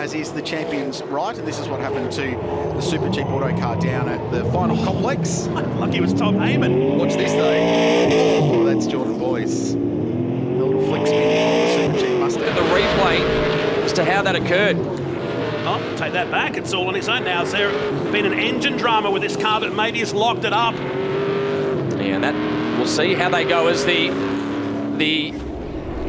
as is the champion's right, and this is what happened to the super cheap auto car down at the final complex. Lucky it was Tom Heyman. Watch this though. Oh, that's Jordan Boyce. A little flick spin on the super cheap Mustang. The replay as to how that occurred. Oh, take that back. It's all on his own now. Has there been an engine drama with this car that maybe has locked it up? Yeah, and that we'll see how they go as the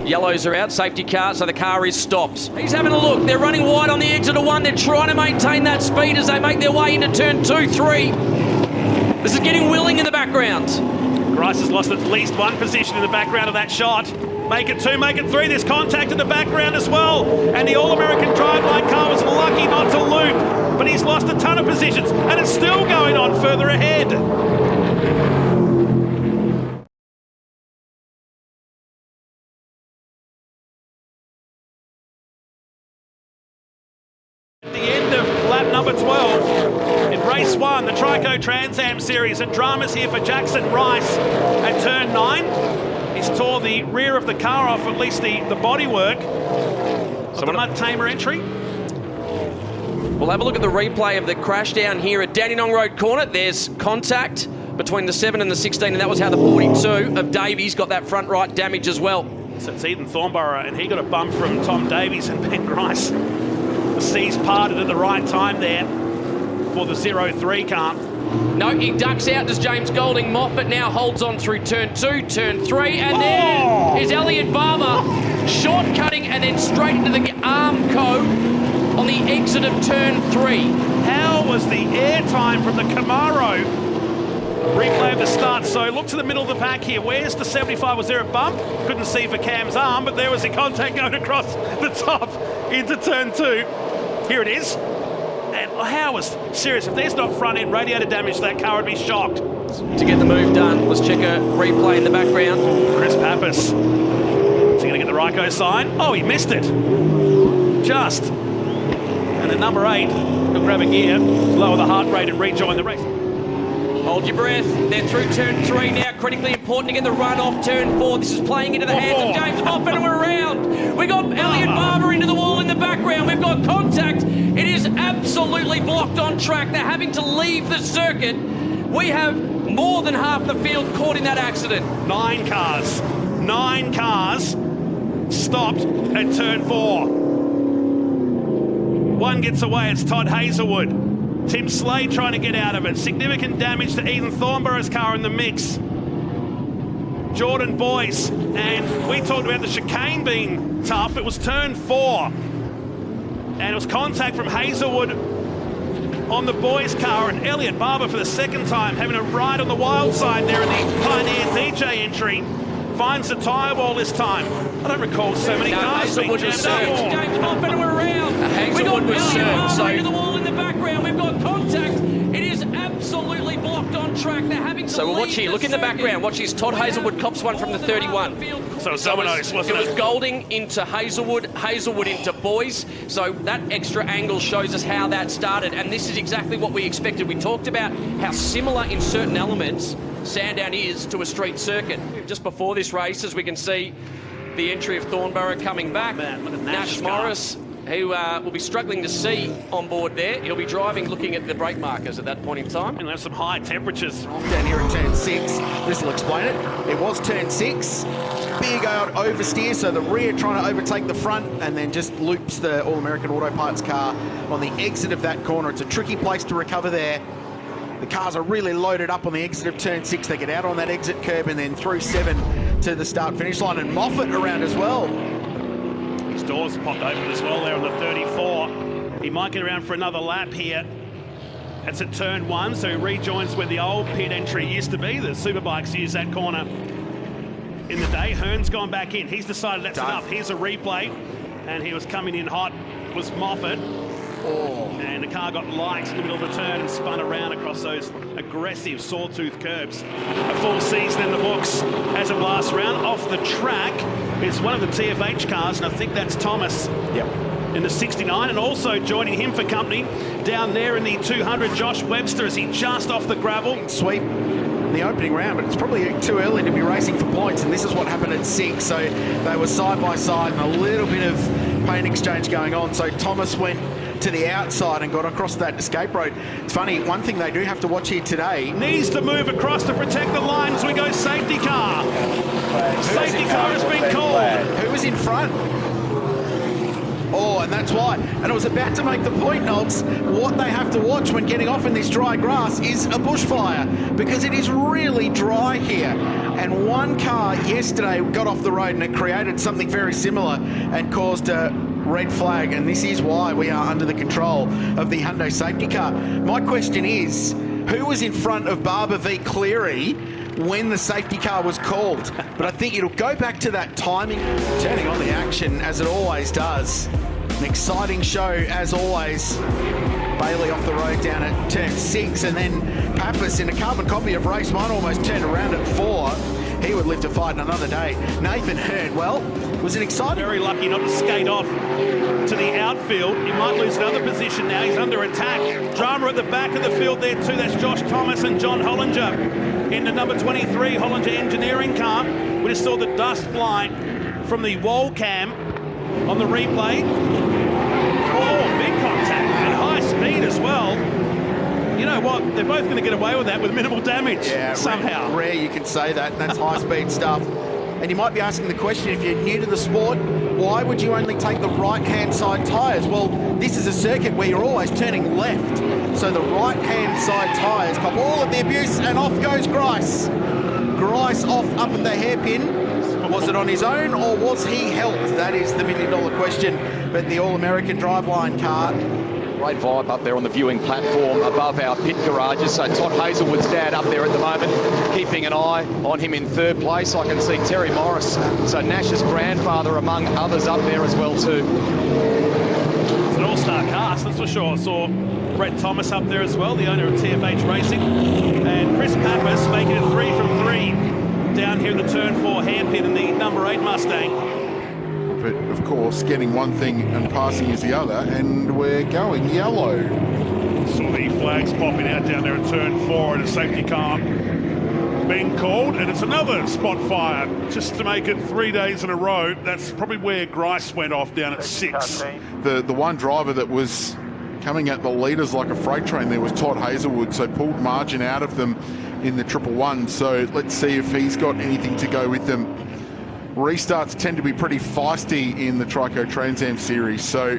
yellows are out, safety car, so the car is stopped. He's having a look. They're running wide on the exit of 1. They're trying to maintain that speed as they make their way into turn 2, 3. This is getting willing in the background. Grice has lost at least one position in the background of that shot. Make it 2, make it 3. There's contact in the background as well. And the All-American driveline car was lucky not to loop. But he's lost a ton of positions. And it's still going on further ahead. At the end of lap number 12, in race 1, the Trico Trans Am Series, and dramas here for Jackson Rice at turn 9. He's tore the rear of the car off, at least the bodywork of the Mud Tamer entry. We'll have a look at the replay of the crash down here at Dandenong Road corner. There's contact between the 7 and the 16, and that was how the 42 of Davies got that front right damage as well. So it's Ethan Thornborough, and he got a bump from Tom Davies and Ben Grice. The seas parted at the right time there for the 0-3 car. No, he ducks out, does James Golding. Moffat now holds on through turn 2, turn 3, and there is Elliot Barber shortcutting and then straight into the Armco on the exit of turn 3. How was the air time from the Camaro? Replay of the start, so look to the middle of the pack here. Where's the 75? Was there a bump? Couldn't see for Cam's arm, but there was a contact going across the top into turn 2. Here it is. And how was serious? If there's not front end radiator damage, that car would be shocked. To get the move done, let's check a replay in the background. Chris Pappas. Is he going to get the Ryko sign? Oh, he missed it. Just. And then number 8, he'll grab a gear, lower the heart rate and rejoin the race. Hold your breath. They're through turn 3 now. Critically important to get the run off turn 4. This is playing into the hands of James Moffat, and we're around. We got Elliot Barber into the wall in the background. We've got contact. It is absolutely blocked on track. They're having to leave the circuit. We have more than half the field caught in that accident. 9 cars stopped at turn 4. One gets away. It's Todd Hazelwood. Tim Slade trying to get out of it. Significant damage to Ethan Thornborough's car in the mix. Jordan Boyce. And we talked about the chicane being tough. It was turn 4. And it was contact from Hazelwood on the Boyce car. And Elliot Barber for the second time having a ride on the wild side there in the Pioneer DJ entry. Finds the tyre wall this time. I don't recall so many cars being jammed up. James Moffat, and we're around. Hazelwood was served, so into the wall in the background. We've got contact. It is absolutely blocked on track. They're having to So we'll watch here. Look in the background. Watch this. Todd Hazelwood cops one from the 31. So it's dominoes, wasn't it? It was Golding into Hazelwood, Hazelwood into Boyce. So that extra angle shows us how that started, and this is exactly what we expected. We talked about how similar in certain elements Sandown is to a street circuit. Just before this race, as we can see, the entry of Thornborough coming back. Man, look at Nash Morris, who will be struggling to see on board there. He'll be driving, looking at the brake markers at that point in time. And we'll have some high temperatures. Down here at turn 6, this will explain it. It was turn 6. Big old oversteer, so the rear trying to overtake the front and then just loops the All-American Auto Parts car on the exit of that corner. It's a tricky place to recover there. The cars are really loaded up on the exit of turn 6. They get out on that exit curb and then through 7 to the start-finish line. And Moffat around as well. His doors popped open as well there on the 34. He might get around for another lap here. That's at turn 1, so he rejoins where the old pit entry used to be. The Superbikes use that corner in the day. Hearn's gone back in. He's decided that's enough. Here's a replay. And he was coming in hot, was Moffat. And the car got light in the middle of the turn and spun around across those aggressive sawtooth curbs. A full season in the books as of last round. Off the track is one of the TFH cars, and I think that's Thomas. Yep. In the 69, and also joining him for company down there in the 200, Josh Webster, as he just off the gravel. Sweep in the opening round, but it's probably too early to be racing for points, and this is what happened at 6. So they were side by side and a little bit of paint exchange going on. So Thomas went to the outside and got across that escape road. It's funny, one thing they do have to watch here today. Needs to move across to protect the line as we go safety car. Safety car has been called. Who was in front? Oh, and that's why. And I was about to make the point, Nobs, what they have to watch when getting off in this dry grass is a bushfire, because it is really dry here. And one car yesterday got off the road and it created something very similar and caused a red flag, and this is why we are under the control of the Hyundai safety car. My question is, who was in front of Barber v Cleary when the safety car was called? But I think it'll go back to that timing. Turning on the action as it always does. An exciting show as always. Bailey off the road down at turn 6, and then Pappas in a carbon copy of race 1 almost turned around at 4. He would live to fight another day. Nathan Hurd, well, was it exciting? Very lucky not to skate off to the outfield. He might lose another position now. He's under attack. Drama at the back of the field there too. That's Josh Thomas and John Hollinger in the number 23 Hollinger engineering car. We just saw the dust flying from the wall cam on the replay. Oh, big contact and high speed as well. You know what? They're both going to get away with that with minimal damage somehow. Rare you can say that. That's high-speed stuff. And you might be asking the question, if you're new to the sport, why would you only take the right-hand side tyres? Well, this is a circuit where you're always turning left. So the right-hand side tyres cop all of the abuse, and off goes Grice. Grice off up at the hairpin. Was it on his own or was he helped? That is the million-dollar question. But the All-American driveline car. Great vibe up there on the viewing platform above our pit garages. So Todd Hazelwood's dad up there at the moment, keeping an eye on him in third place. I can see Terry Morris, so Nash's grandfather, among others, up there as well too. It's an all-star cast, that's for sure. Saw Brett Thomas up there as well, the owner of TFH Racing. And Chris Pappas making it 3 from 3 down here in the turn 4 hairpin in the number 8 Mustang. But of course, getting one thing and passing is the other, and we're going yellow. Saw the flags popping out down there at turn 4 and a safety car being called, and it's another spot fire just to make it 3 days in a row. That's probably where Grice went off down at 6. The one driver that was coming at the leaders like a freight train there was Todd Hazelwood, so pulled margin out of them in the 111. So let's see if he's got anything to go with them. Restarts tend to be pretty feisty in the Trico Trans Am series, so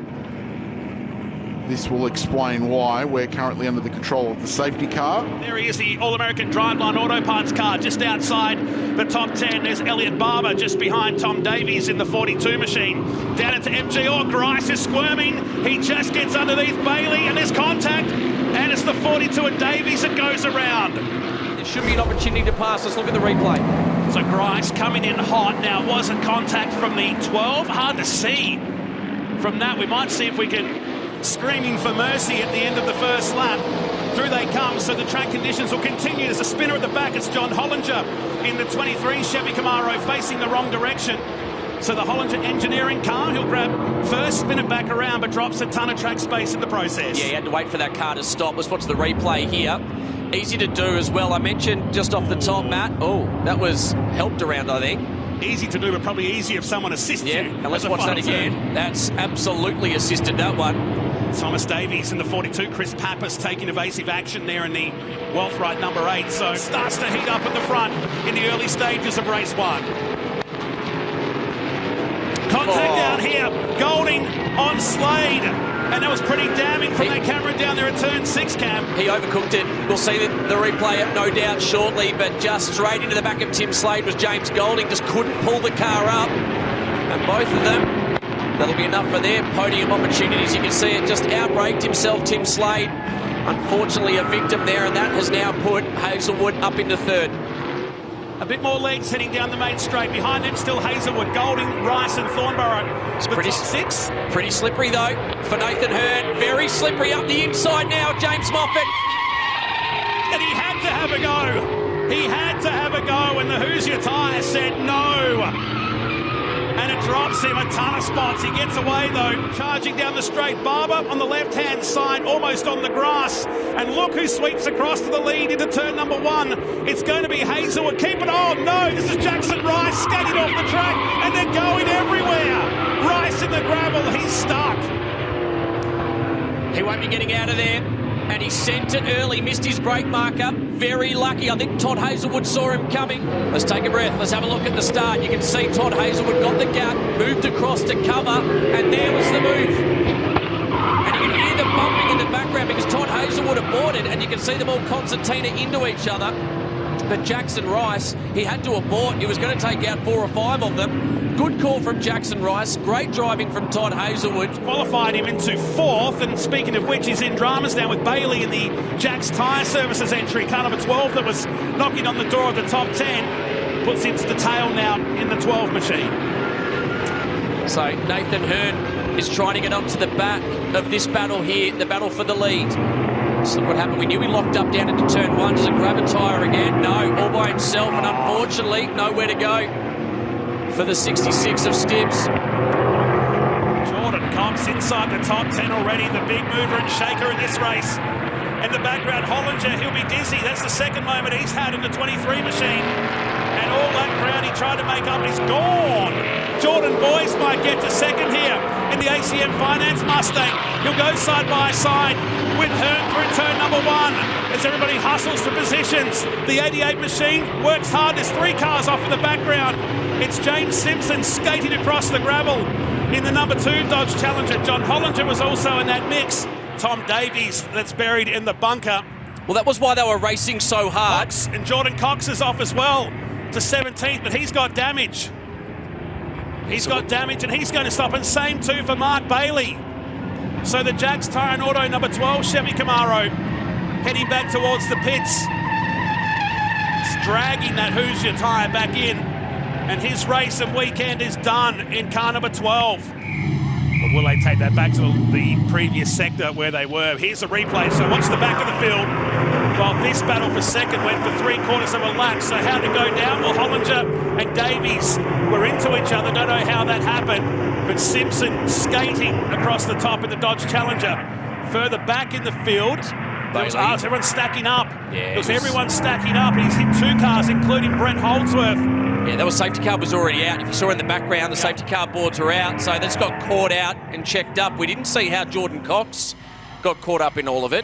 this will explain why we're currently under the control of the safety car. There he is, the All-American Driveline Auto Parts car just outside the top 10. There's Elliot Barber just behind Tom Davies in the 42 machine. Down into MGO, Grice is squirming. He just gets underneath Bailey and there's contact. And it's the 42 and Davies that goes around. There should be an opportunity to pass. Let's look at the replay. So Grice coming in hot. Now, was it contact from the 12? Hard to see. From that, we might see if we can screaming for mercy at the end of the first lap. Through they come, so the track conditions will continue. There's a spinner at the back. It's John Hollinger in the 23 Chevy Camaro facing the wrong direction. So the Hollinger engineering car, he'll grab first, spin it back around, but drops a ton of track space in the process. Yeah, he had to wait for that car to stop. Let's watch the replay here. Easy to do as well. I mentioned just off the top, Matt. Oh, that was helped around, I think. Easy to do, but probably easier if someone assists you. And let's watch that again. That's absolutely assisted, that one. Thomas Davies in the 42. Chris Pappas taking evasive action there in the Wealthright number 8. So starts to heat up at the front in the early stages of race 1. Contact down here. Golding on Slade. And that was pretty damning from that camera down there at turn 6, Cam. He overcooked it. We'll see the replay no doubt shortly, but just straight into the back of Tim Slade was James Golding. Just couldn't pull the car up. And both of them, that'll be enough for their podium opportunities. You can see it just outbraked himself, Tim Slade. Unfortunately, a victim there, and that has now put Hazelwood up into third. A bit more legs heading down the main straight. Behind him still Hazelwood, Golding, Rice and Thornborough. It's pretty, top 6. Pretty slippery though for Nathan Hurd. Very slippery up the inside now, James Moffat. And he had to have a go. He had to have a go, and the Hoosier tyre said no. And it drops him a ton of spots. He gets away though, charging down the straight. Barber on the left-hand side, almost on the grass. And look who sweeps across to the lead into turn number 1. It's going to be Hazelwood. Keep it on. No, this is Jackson Rice skating off the track, and they're going everywhere. Rice in the gravel, he's stuck. He won't be getting out of there. And he sent it early, missed his brake marker. Very lucky. I think Todd Hazelwood saw him coming. Let's take a breath. Let's have a look at the start. You can see Todd Hazelwood got the gap, moved across to cover, and there was the move. And you can hear the bumping in the background because Todd Hazelwood aborted, and you can see them all concertina into each other. But Jackson Rice, he had to abort. He was going to take out 4 or 5 of them. Good call from Jackson Rice. Great driving from Todd Hazelwood. Qualified him into 4th, and speaking of which, he's in dramas now with Bailey in the Jack's Tyre Services entry. Car number 12 that was knocking on the door of the top 10 puts into the tail now in the 12 machine. So Nathan Hearn is trying to get onto the back of this battle here, the battle for the lead. So look what happened. We knew he locked up down into turn 1. Does it grab a tyre again? No, all by himself, and unfortunately, nowhere to go for the 66 of Stibbs. Jordan Cox inside the top 10 already, the big mover and shaker in this race. In the background, Hollinger, he'll be dizzy. That's the second moment he's had in the 23 machine. And all that ground he tried to make up is gone. Jordan Boyce might get to second here in the ACM Finance Mustang. He'll go side by side with Hearn through turn number 1 as everybody hustles for positions. The 88 machine works hard. There's 3 cars off in the background. It's James Simpson skating across the gravel in the number 2 Dodge Challenger. John Hollinger was also in that mix. Tom Davies, that's buried in the bunker. Well, that was why they were racing so hard. Cox, and Jordan Cox is off as well to 17th, but he's got damage. He's got damage, and he's going to stop, and same too for Mark Bailey. So the Jack's Tyre and Auto number 12 Chevy Camaro heading back towards the pits. It's dragging that Hoosier tyre back in, and his race and weekend is done in car number 12. But will they take that back to the previous sector where they were? Here's a replay, so watch the back of the field. Well, this battle for second went for 3/4 of a lap, so how'd it go down? Well, Hollinger and Davies were into each other, don't know how that happened, but Simpson skating across the top in the Dodge Challenger. Further back in the field, everyone's stacking up. Yeah, Everyone's stacking up, and he's hit 2 cars, including Brent Holdsworth. Yeah, that safety car was already out. If you saw in the background, the safety car boards are out, so that's got caught out and checked up. We didn't see how Jordan Cox got caught up in all of it.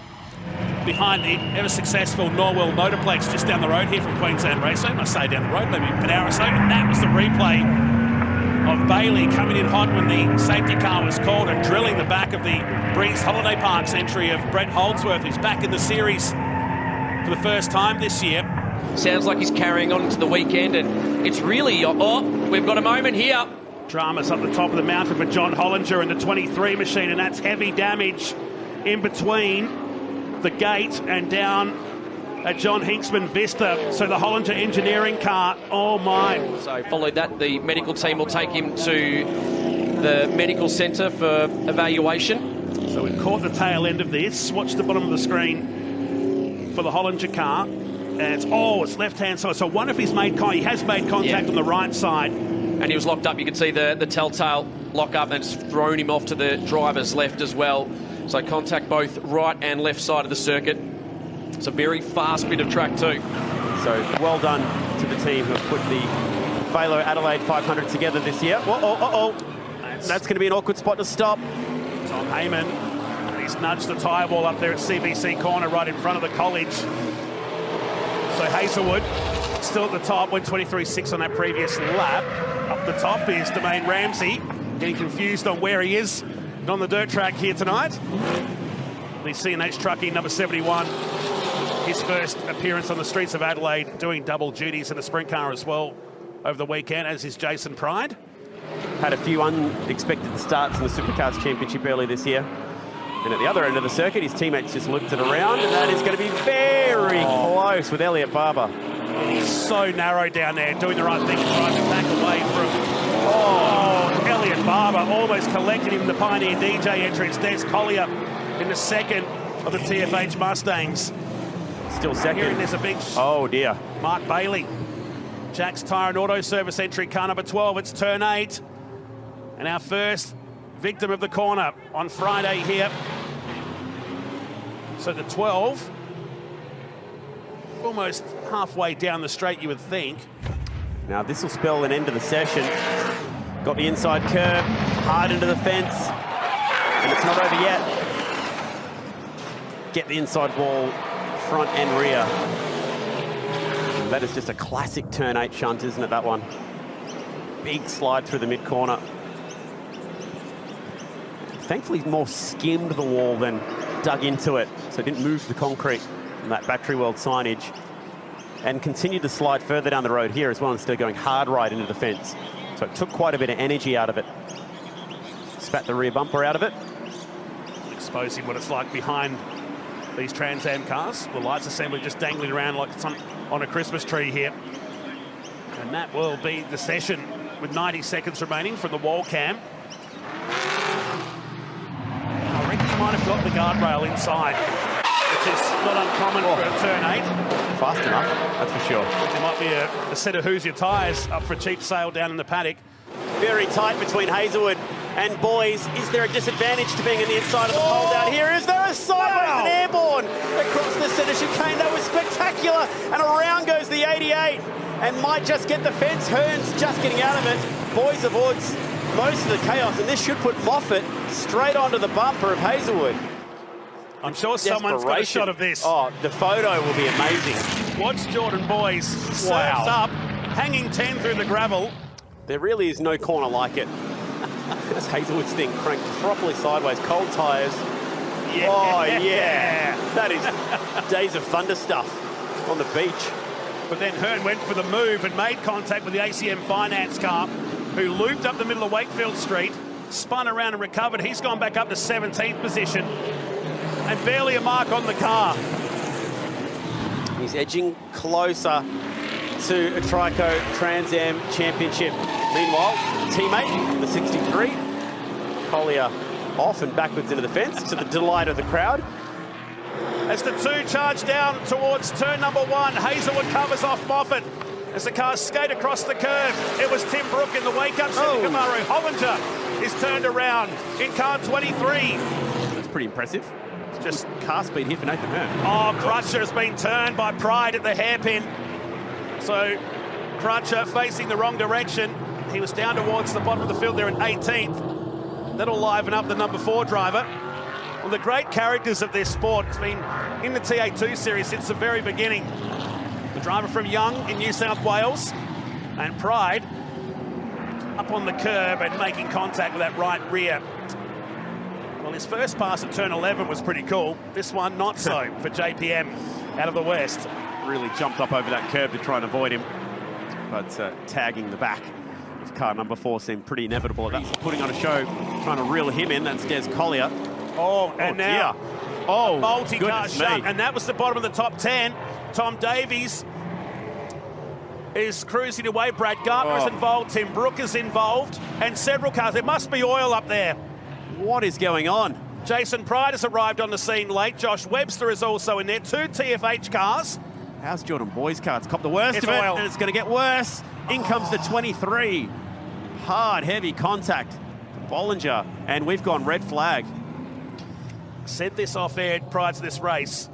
Behind the ever-successful Norwell Motorplex just down the road here from Queensland Racing. I say down the road, maybe an hour or so, and that was the replay of Bailey coming in hot when the safety car was called and drilling the back of the Breeze Holiday Parks entry of Brent Holdsworth, who's back in the series for the first time this year. Sounds like he's carrying on into the weekend, and it's really, we've got a moment here. Dramas up the top of the mountain for John Hollinger in the 23 machine, and that's heavy damage in between the gate and down at John Hinksman Vista. So the Hollinger engineering car, oh my. So followed that, the medical team will take him to the medical centre for evaluation. So we've caught the tail end of this. Watch the bottom of the screen for the Hollinger car. And it's left-hand side. So I wonder if he has made contact on the right side. And he was locked up. You can see the telltale lock up, and it's thrown him off to the driver's left as well. So contact both right and left side of the circuit. It's a very fast bit of track too. So well done to the team who have put the Velo Adelaide 500 together this year. That's going to be an awkward spot to stop. Tom Heyman, he's nudged the tyre wall up there at CBC corner right in front of the college. So Hazelwood still at the top, went 23.6 on that previous lap. Up the top is Domain Ramsey, getting confused on where he is on the dirt track here tonight. The C&H Trucking number 71, his first appearance on the streets of Adelaide, doing double duties in the sprint car as well over the weekend, as is Jason Pride. Had a few unexpected starts in the Supercars Championship early this year. And at the other end of the circuit, his teammates just looped it around, and that is going to be very close with Elliot Barber. He's so narrow down there, doing the right thing, driving back away from... Elliot Barber almost collected him in the Pioneer DJ entry. It's Des Collier in the second of the TFH Mustangs. Still second. Here there's a big... Oh, dear. Mark Bailey. Jack's Tyre and Auto Service entry, car number 12. It's turn 8. And our first victim of the corner on Friday here. So the 12, almost halfway down the straight, you would think. Now this will spell an end to the session. Got the inside curb, hard into the fence, and it's not over yet. Get the inside wall, front and rear. That is just a classic turn 8 shunt, isn't it, that one? Big slide through the mid-corner. Thankfully, he's more skimmed the wall than dug into it, so it didn't move the concrete on that Battery World signage. And continued to slide further down the road here as well, instead of going hard right into the fence. So it took quite a bit of energy out of it. Spat the rear bumper out of it. Exposing what it's like behind these Trans Am cars. The lights assembly just dangling around like some on a Christmas tree here. And that will be the session with 90 seconds remaining from the wall cam. I reckon he might have got the guardrail inside, which is not uncommon for a turn 8. Fast enough, that's for sure. There might be a set of Who's Your Tyres up for a cheap sale down in the paddock. Very tight between Hazelwood and Boys. Is there a disadvantage to being on the inside of the pole down here? Is there a sideways and airborne across the centre chicane? That was spectacular. And around goes the 88 and might just get the fence. Hearns just getting out of it. Boys avoids most of the chaos, and this should put Moffat straight onto the bumper of Hazelwood. I'm sure someone's got a shot of this. Oh, the photo will be amazing. Watch Jordan Boys surfs up, hanging 10 through the gravel. There really is no corner like it. That's Hazelwood's thing, cranked properly sideways, cold tyres. Yeah. Oh, yeah. That is Days of Thunder stuff on the beach. But then Hearn went for the move and made contact with the ACM Finance car, who looped up the middle of Wakefield Street, spun around and recovered. He's gone back up to 17th position and barely a mark on the car. He's edging closer to a Trico Trans Am Championship. Meanwhile, teammate, the 63, Collier off and backwards into the fence to the delight of the crowd. As the two charge down towards turn number 1, Hazelwood covers off Moffat. As the cars skate across the curve, it was Tim Brook in the wake-up. Kamaru Hollinger is turned around in car 23. That's pretty impressive. It's just car speed here for Nathan Hearn. Oh, Crutcher has been turned by Pride at the hairpin. So Crutcher facing the wrong direction. He was down towards the bottom of the field there in 18th. That'll liven up the number 4 driver. Well, the great characters of this sport has been in the TA2 series since the very beginning. The driver from Young in New South Wales, and Pride up on the curb and making contact with that right rear. Well, his first pass at turn 11 was pretty cool. This one, not so for JPM out of the West. Really jumped up over that curb to try and avoid him, but tagging the back of car number 4 seemed pretty inevitable. He's putting on a show, trying to reel him in. That's Des Collier. Oh, and now oh, multi-car shot, and that was the bottom of the top 10. Tom Davies is cruising away. Brad Gartner is involved. Tim Brook is involved, and several cars. There must be oil up there. What is going on? Jason Pride has arrived on the scene late. Josh Webster is also in there. 2 TFH cars. How's Jordan Boys' car? It's copped the worst It's of it, oil. and it's going to get worse. In comes the 23. Hard, heavy contact. Bollinger, and we've gone red flag. Said this off air prior to this race.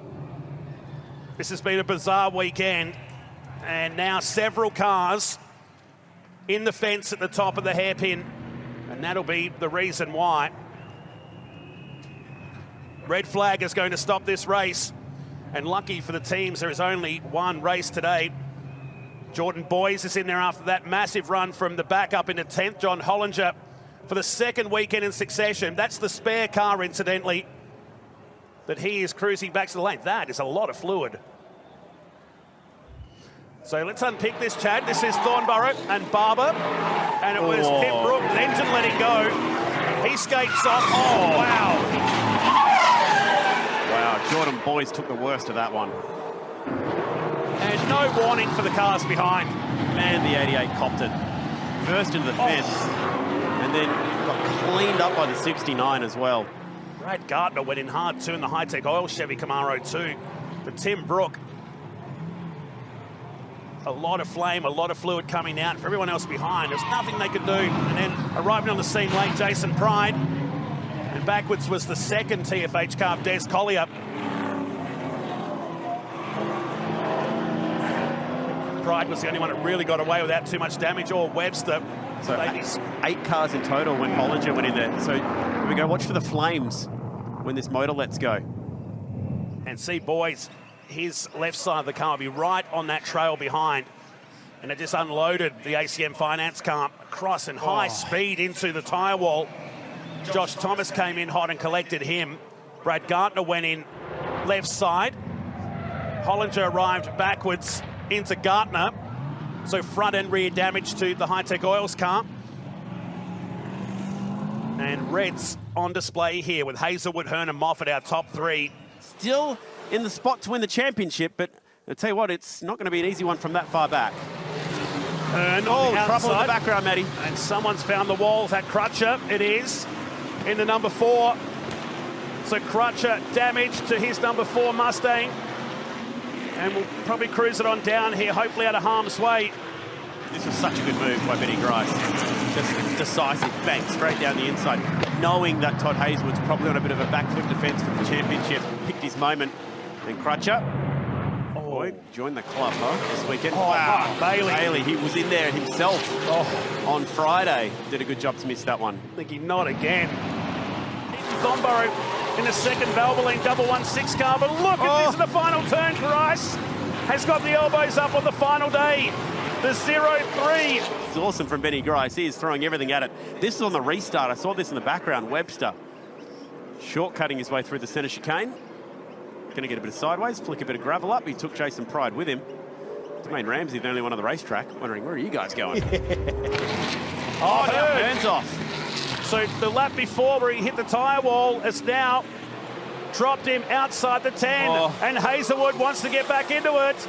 This has been a bizarre weekend, and now several cars in the fence at the top of the hairpin, and that'll be the reason why. Red flag is going to stop this race, and lucky for the teams, there is only one race today. Jordan Boys is in there after that massive run from the back up into 10th. John Hollinger for the second weekend in succession. That's the spare car, incidentally, that he is cruising back to the lane. That is a lot of fluid. So let's unpick this, Chad. This is Thornborough and Barber, and it was Tim Brook, the engine letting go. He skates off. Oh, wow. Wow, Jordan Boys took the worst of that one. And no warning for the cars behind. Man, the 88 copped it. First into the fence, and then got cleaned up by the 69 as well. Brad Gartner went in hard too in the high-tech oil Chevy Camaro too. For Tim Brook, a lot of flame, a lot of fluid coming out. For everyone else behind, there's nothing they could do. And then arriving on the scene late, Jason Pride. And backwards was the second TFH car, Des Collier. Pride was the only one that really got away without too much damage, or Webster. So 8 cars in total when Hollinger went in there. So here we go, watch for the flames when this motor lets go. And see, boys, his left side of the car will be right on that trail behind. And it just unloaded the ACM Finance car across in high speed into the tyre wall. Josh Thomas came in hot and collected him. Brad Gartner went in left side. Hollinger arrived backwards into Gartner. So front and rear damage to the High-Tech Oils car. And Reds on display here with Hazelwood, Hearn and Moffat, our top 3. Still in the spot to win the championship, but I'll tell you what, it's not going to be an easy one from that far back. Hearn trouble in outside. the background, Matty. And someone's found the walls at Crutcher. It is in the number 4. So Crutcher damage to his number 4 Mustang. And we'll probably cruise it on down here, hopefully out of harm's way. This was such a good move by Benny Grice. Just decisive, bang, straight down the inside. Knowing that Todd Hazelwood's probably on a bit of a back foot defence for the championship. Picked his moment. Then Crutcher. Oh, joined the club, this weekend. Oh, wow. Bailey, he was in there himself on Friday. Did a good job to miss that one. Thinking not again. Thornborough in the second Valvoline 116 car, but look at this in the final turn. Grice has got the elbows up on the final day. The 0-3. It's awesome from Benny Grice. He is throwing everything at it. This is on the restart. I saw this in the background. Webster shortcutting his way through the centre chicane. Going to get a bit of sideways, flick a bit of gravel up. He took Jason Pride with him. Dwayne Ramsey, the only one on the racetrack, wondering, where are you guys going? Hands off. So the lap before where he hit the tyre wall has now dropped him outside the 10. And Hazelwood wants to get back into it.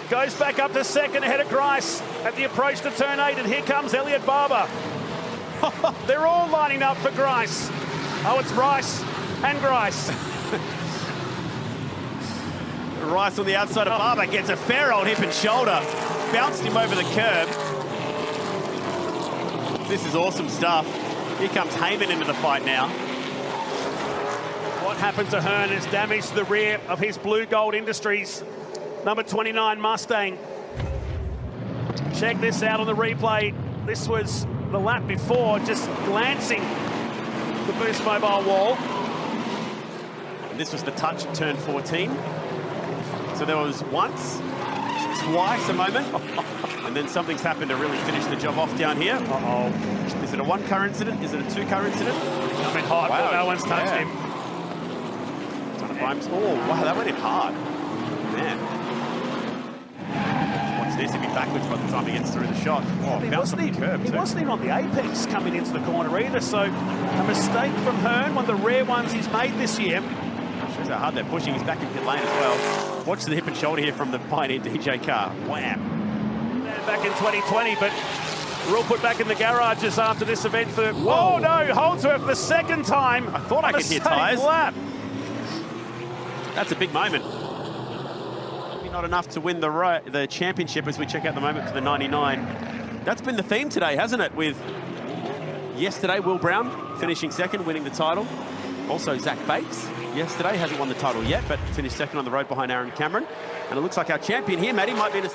Goes back up to second ahead of Grice at the approach to turn 8. And here comes Elliot Barber. They're all lining up for Grice. Oh, it's Rice and Grice. Rice on the outside of Barber gets a fair old hip and shoulder. Bounced him over the curb. This is awesome stuff. Here comes Heyman into the fight now. What happened to Hearn has damaged the rear of his Blue Gold Industries number 29 Mustang. Check this out on the replay. This was the lap before, just glancing the Boost Mobile wall. And this was the touch at turn 14. So there was once, twice a moment, and then something's happened to really finish the job off down here. Is it a 1-car incident? Is it a 2-car incident? Coming hot, but no one's touched him. Oh, wow, that went in hard. Man. Watch this, he'll be backwards by the time he gets through the shot. He wasn't even on the apex coming into the corner either, so a mistake from Hearn, one of the rare ones he's made this year. Shows how hard they're pushing. He's back in pit lane as well. Watch the hip and shoulder here from the Pioneer DJ car. Wham. Back in 2020, but we're all put back in the garages after this event for... Whoa. Oh, no, Holdsworth the second time. I thought I could hear tyres. Lap. That's a big moment. Maybe not enough to win the championship as we check out the moment for the 99. That's been the theme today, hasn't it? With yesterday, Will Brown finishing second, winning the title. Also, Zach Bates yesterday hasn't won the title yet, but finished second on the road behind Aaron Cameron. And it looks like our champion here, Matty, might be in a